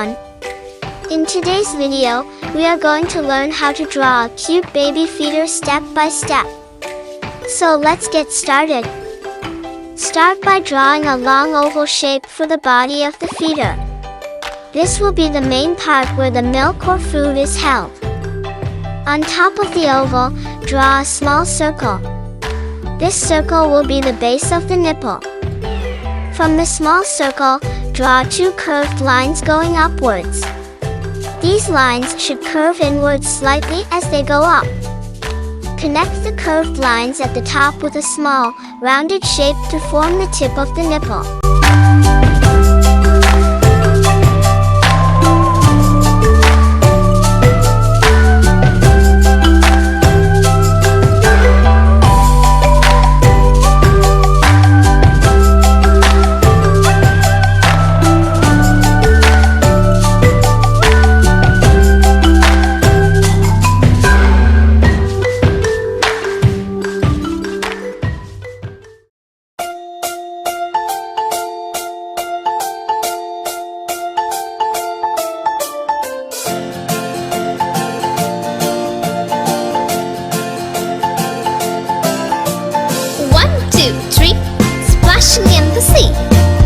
everyone! In today's video, we are going to learn how to draw a cute baby feeder step by step. So let's get started. Start by drawing a long oval shape for the body of the feeder. This will be the main part where the milk or food is held. On top of the oval, draw a small circle. This circle will be the base of the nipple. From the small circle, draw two curved lines going upwards. These lines should curve inwards slightly as they go up. Connect the curved lines at the top with a small, rounded shape to form the tip of the nipple. Splashing in the sea.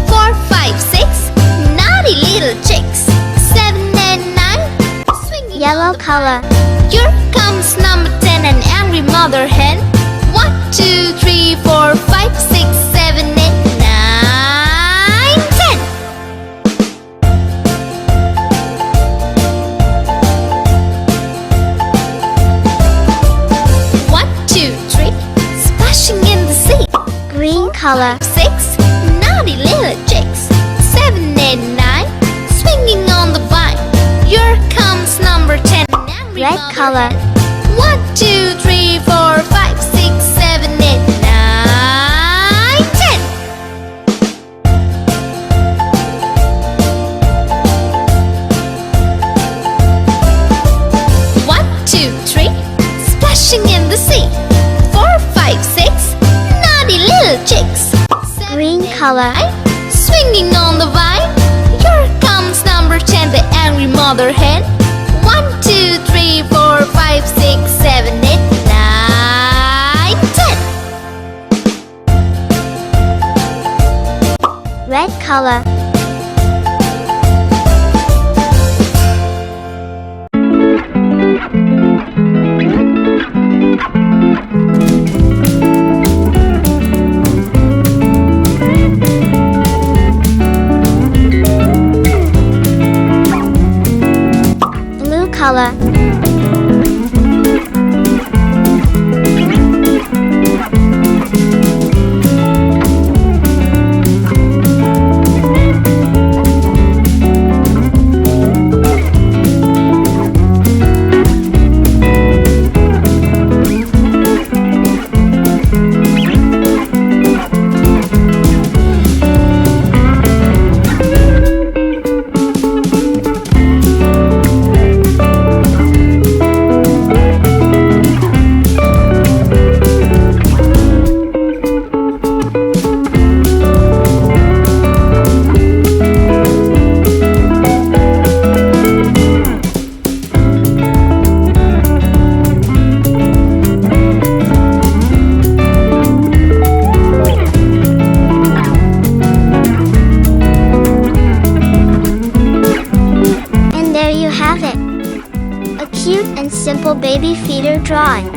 4, 5, 6, naughty little chicks. 7 and 9, swinging yellow color. Here comes number 10, an angry mother hen. 1, 2, 3, 4, 5, 6, 7, 8, 9, 10. 1, 2, 3, splashing in the sea. Green color. 6, naughty little chicks. 7, 8, 9, swinging on the vine. Here comes number 10, an angry red mother color. hen. 1, 2, 3, 4, 5, 6, 7, 8, 9, 10. 1, 2, 3, splashing in the sea. 4, 5, 6, naughty little chicks. Green color. Swinging on the vine. Here comes number 10, the angry mother hen. 1, 2, 3, 4, 5, 6, 7, 8, 9, 10. Red color. Color. Cute and simple baby feeder drawing.